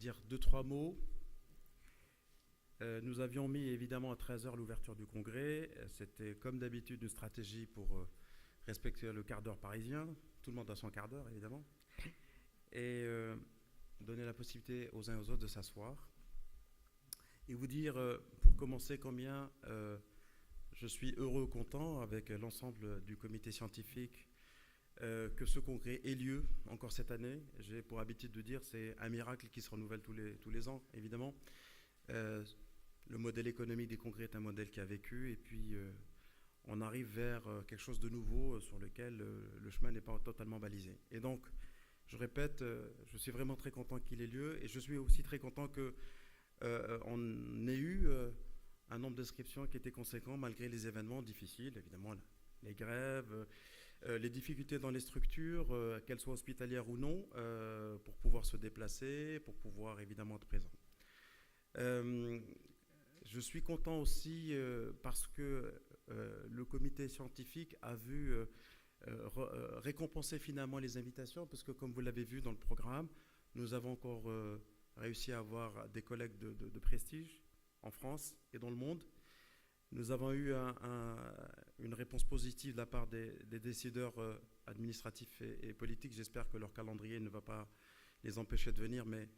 dire deux, trois mots. Nous avions mis évidemment à 13 heures l'ouverture du congrès. C'était comme d'habitude une stratégie pour respecter le quart d'heure parisien. Tout le monde a son quart d'heure évidemment. Et donner la possibilité aux uns et aux autres de s'asseoir. Et vous dire, pour commencer, combien je suis heureux, content avec l'ensemble du comité scientifique que ce congrès ait lieu encore cette année. J'ai pour habitude de dire que c'est un miracle qui se renouvelle tous les ans, évidemment. Le modèle économique des congrès est un modèle qui a vécu, et puis on arrive vers quelque chose de nouveau sur lequel le chemin n'est pas totalement balisé. Et donc, je répète, je suis vraiment très content qu'il ait lieu, et je suis aussi très content qu'on ait eu un nombre d'inscriptions qui était conséquent malgré les événements difficiles, évidemment, les grèves, les difficultés dans les structures, qu'elles soient hospitalières ou non, pour pouvoir se déplacer, pour pouvoir évidemment être présent. Je suis content aussi parce que le comité scientifique a vu récompenser finalement les invitations, parce que comme vous l'avez vu dans le programme, nous avons encore réussi à avoir des collègues de prestige en France et dans le monde. Nous avons eu une réponse positive de la part des décideurs administratifs et politiques. J'espère que leur calendrier ne va pas les empêcher de venir, mais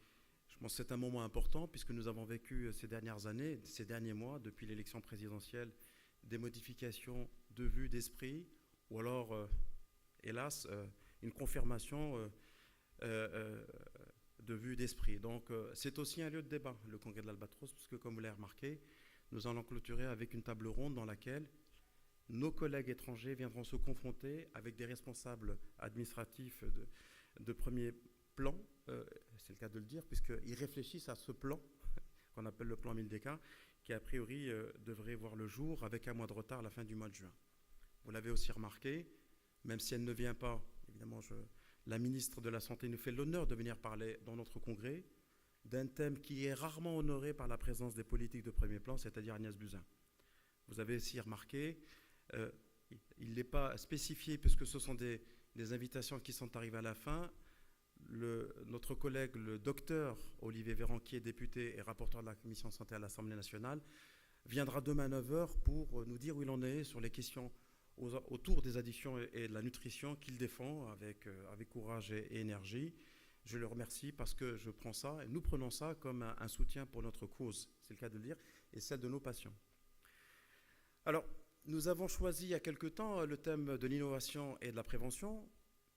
je pense que c'est un moment important puisque nous avons vécu ces dernières années, ces derniers mois, depuis l'élection présidentielle, des modifications de vue, d'esprit, ou alors, hélas, une confirmation de vue, d'esprit. Donc, c'est aussi un lieu de débat, le congrès de l'Albatros, puisque, comme vous l'avez remarqué, nous allons clôturer avec une table ronde dans laquelle nos collègues étrangers viendront se confronter avec des responsables administratifs de premier plan, c'est le cas de le dire, puisqu'ils réfléchissent à ce plan qu'on appelle le plan 1000 DK, qui a priori devrait voir le jour avec un mois de retard à la fin du mois de juin. Vous l'avez aussi remarqué, même si elle ne vient pas, évidemment, la ministre de la Santé nous fait l'honneur de venir parler dans notre congrès d'un thème qui est rarement honoré par la présence des politiques de premier plan, c'est-à-dire Agnès Buzyn. Vous avez aussi remarqué, il n'est pas spécifié puisque ce sont des invitations qui sont arrivées à la fin. Notre collègue, le docteur Olivier Véran, qui est député et rapporteur de la Commission santé à l'Assemblée nationale, viendra demain à 9 heures pour nous dire où il en est sur les questions autour des addictions et de la nutrition qu'il défend avec courage et énergie. Je le remercie parce que je prends ça, et nous prenons ça comme un soutien pour notre cause, c'est le cas de le dire, et celle de nos patients. Alors, nous avons choisi il y a quelque temps le thème de l'innovation et de la prévention,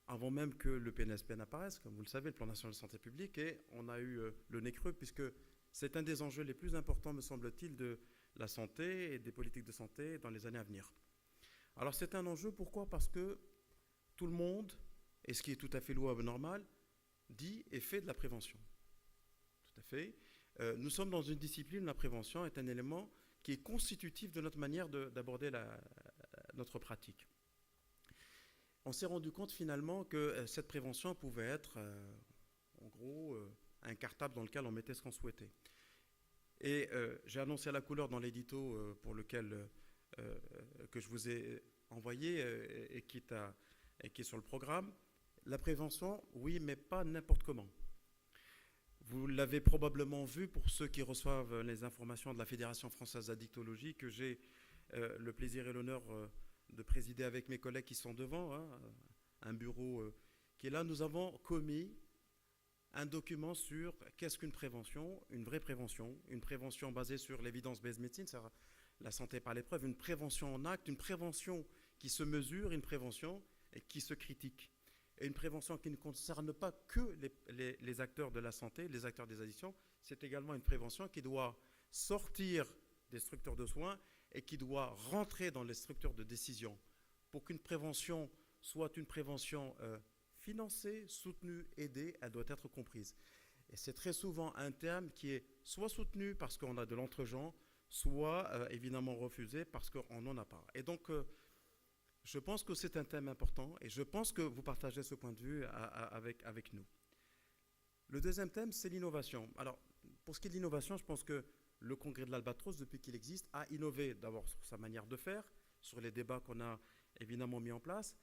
avant même que le PNSP n'apparaisse, comme vous le savez, le Plan national de santé publique, et on a eu le nez creux, puisque c'est un des enjeux les plus importants, me semble-t-il, de la santé et des politiques de santé dans les années à venir. Alors c'est un enjeu, pourquoi ? Parce que tout le monde, et ce qui est tout à fait louable et normal, dit et fait de la prévention. Tout à fait. Nous sommes dans une discipline où la prévention est un élément qui est constitutif de notre manière d'aborder notre pratique. On s'est rendu compte finalement que cette prévention pouvait être, en gros, un cartable dans lequel on mettait ce qu'on souhaitait. Et j'ai annoncé à la couleur dans l'édito pour lequel que je vous ai envoyé et qui est sur le programme. La prévention, oui, mais pas n'importe comment. Vous l'avez probablement vu pour ceux qui reçoivent les informations de la Fédération française d'addictologie, que j'ai le plaisir et l'honneur de présider avec mes collègues qui sont devant, un bureau qui est là. Nous avons commis un document sur qu'est-ce qu'une prévention, une vraie prévention, une prévention basée sur l'évidence-based medicine, c'est-à-dire la santé par l'épreuve, une prévention en acte, une prévention qui se mesure, une prévention qui se critique. Et une prévention qui ne concerne pas que les acteurs de la santé, les acteurs des addictions, c'est également une prévention qui doit sortir des structures de soins et qui doit rentrer dans les structures de décision. Pour qu'une prévention soit une prévention financée, soutenue, aidée, elle doit être comprise. Et c'est très souvent un terme qui est soit soutenu parce qu'on a de l'entre-gens, soit évidemment refusé parce qu'on n'en a pas. Et donc, je pense que c'est un thème important et je pense que vous partagez ce point de vue avec nous. Le deuxième thème, c'est l'innovation. Alors, pour ce qui est de l'innovation, je pense que le congrès de l'Albatros, depuis qu'il existe, a innové d'abord sur sa manière de faire, sur les débats qu'on a évidemment mis en place,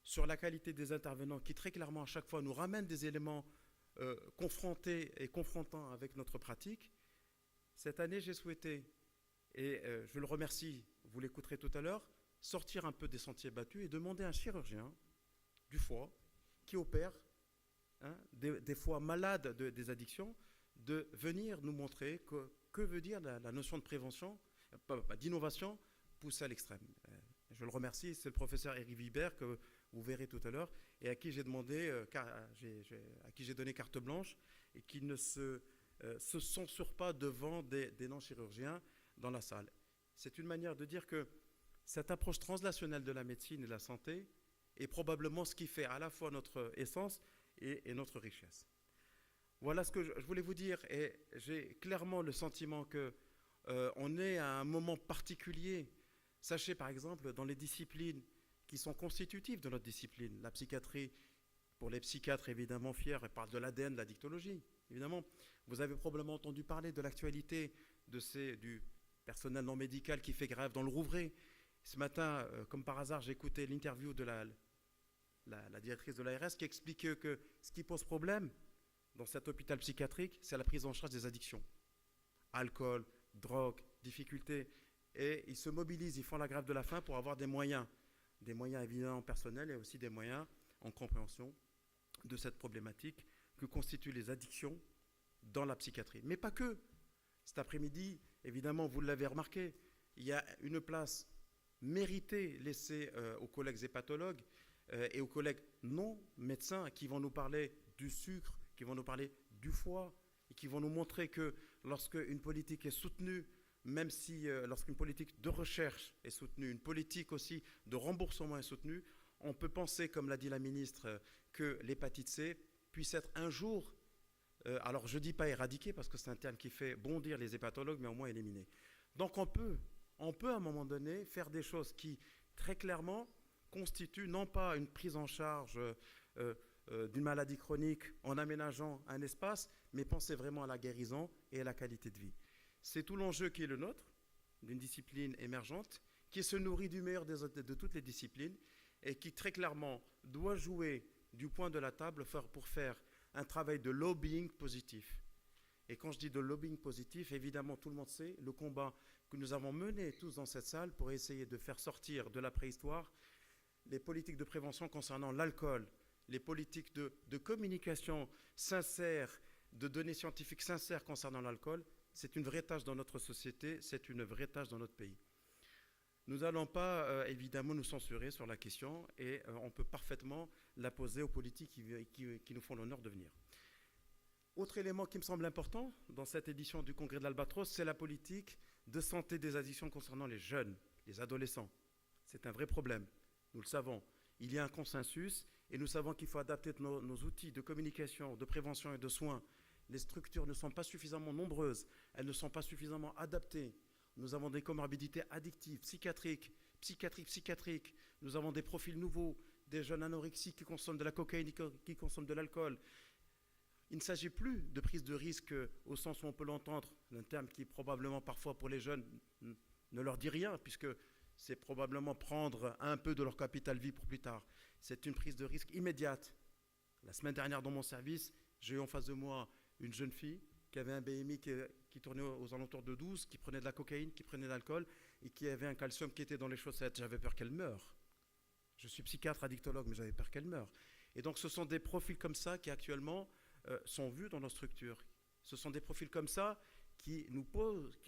sur la qualité des intervenants qui très clairement à chaque fois nous ramènent des éléments confronté et confrontant avec notre pratique, cette année, j'ai souhaité, et je le remercie, vous l'écouterez tout à l'heure, sortir un peu des sentiers battus et demander à un chirurgien du foie qui opère des foies malades des addictions de venir nous montrer que veut dire la notion de prévention, d'innovation poussée à l'extrême. Je le remercie, c'est le professeur Eric Vibert que vous verrez tout à l'heure et à qui j'ai demandé, à qui j'ai donné carte blanche et qui ne se censure pas devant des non-chirurgiens dans la salle. C'est une manière de dire que cette approche translationnelle de la médecine et de la santé est probablement ce qui fait à la fois notre essence et notre richesse. Voilà ce que je voulais vous dire et j'ai clairement le sentiment qu'on est à un moment particulier. Sachez par exemple dans les disciplines qui sont constitutives de notre discipline, la psychiatrie, pour les psychiatres évidemment fiers, ils parlent de l'ADN, de la dictologie, évidemment. Vous avez probablement entendu parler de l'actualité du personnel non médical qui fait grève dans le Rouvray. Ce matin, comme par hasard, j'ai écouté l'interview de la directrice de l'ARS qui expliquait que ce qui pose problème dans cet hôpital psychiatrique, c'est la prise en charge des addictions. Alcool, drogue, difficultés. Et ils se mobilisent, ils font la grève de la faim pour avoir des moyens évidemment personnels et aussi des moyens en compréhension de cette problématique que constituent les addictions dans la psychiatrie. Mais pas que. Cet après-midi, évidemment, vous l'avez remarqué, il y a une place méritée laissée aux collègues hépatologues et aux collègues non médecins qui vont nous parler du sucre, qui vont nous parler du foie et qui vont nous montrer que lorsque une politique est soutenue, même si lorsqu'une politique de recherche est soutenue, une politique aussi de remboursement est soutenue, on peut penser, comme l'a dit la ministre, que l'hépatite C puisse être un jour, alors je ne dis pas éradiquée parce que c'est un terme qui fait bondir les hépatologues, mais au moins éliminée. Donc on peut à un moment donné faire des choses qui très clairement constituent non pas une prise en charge d'une maladie chronique en aménageant un espace, mais penser vraiment à la guérison et à la qualité de vie. C'est tout l'enjeu qui est le nôtre, d'une discipline émergente, qui se nourrit du meilleur de toutes les disciplines et qui très clairement doit jouer du point de la table pour faire un travail de lobbying positif. Et quand je dis de lobbying positif, évidemment, tout le monde sait le combat que nous avons mené tous dans cette salle pour essayer de faire sortir de la préhistoire les politiques de prévention concernant l'alcool, les politiques de communication sincère, de données scientifiques sincères concernant l'alcool. C'est une vraie tâche dans notre société, c'est une vraie tâche dans notre pays. Nous n'allons pas évidemment nous censurer sur la question et on peut parfaitement la poser aux politiques qui nous font l'honneur de venir. Autre élément qui me semble important dans cette édition du Congrès de l'Albatros, c'est la politique de santé des addictions concernant les jeunes, les adolescents. C'est un vrai problème, nous le savons. Il y a un consensus et nous savons qu'il faut adapter nos outils de communication, de prévention et de soins. Les structures ne sont pas suffisamment nombreuses, elles ne sont pas suffisamment adaptées. Nous avons des comorbidités addictives, psychiatriques. Nous avons des profils nouveaux, des jeunes anorexiques qui consomment de la cocaïne, qui consomment de l'alcool. Il ne s'agit plus de prise de risque au sens où on peut l'entendre, un terme qui probablement parfois pour les jeunes ne leur dit rien, puisque c'est probablement prendre un peu de leur capital vie pour plus tard. C'est une prise de risque immédiate. La semaine dernière dans mon service, j'ai eu en face de moi une jeune fille qui avait un BMI qui tournait aux alentours de 12, qui prenait de la cocaïne, qui prenait de l'alcool et qui avait un calcium qui était dans les chaussettes. J'avais peur qu'elle meure. Je suis psychiatre, addictologue, mais j'avais peur qu'elle meure. Et donc ce sont des profils comme ça qui actuellement sont vus dans nos structures. Ce sont des profils comme ça qui nous posent,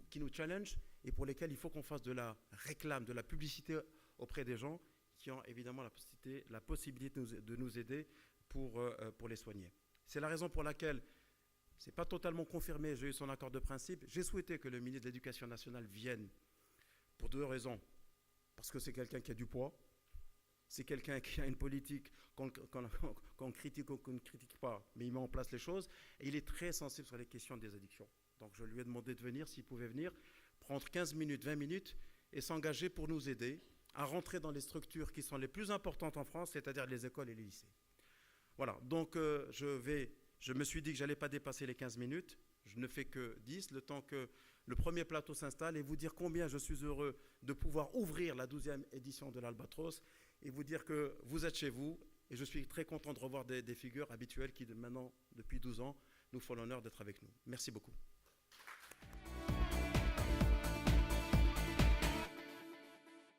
qui nous challengent et pour lesquels il faut qu'on fasse de la réclame, de la publicité auprès des gens qui ont évidemment la possibilité de nous aider pour les soigner. C'est la raison pour laquelle, ce n'est pas totalement confirmé, j'ai eu son accord de principe, j'ai souhaité que le ministre de l'Éducation nationale vienne pour deux raisons. Parce que c'est quelqu'un qui a du poids, c'est quelqu'un qui a une politique qu'on critique ou qu'on ne critique pas, mais il met en place les choses, et il est très sensible sur les questions des addictions. Donc je lui ai demandé de venir, s'il pouvait venir, prendre 15 minutes, 20 minutes, et s'engager pour nous aider à rentrer dans les structures qui sont les plus importantes en France, c'est-à-dire les écoles et les lycées. Voilà, donc je me suis dit que je n'allais pas dépasser les 15 minutes, je ne fais que 10, le temps que le premier plateau s'installe, et vous dire combien je suis heureux de pouvoir ouvrir la 12e édition de l'Albatros, et vous dire que vous êtes chez vous, Et je suis très content de revoir des figures habituelles qui, maintenant, depuis 12 ans, nous font l'honneur d'être avec nous. Merci beaucoup.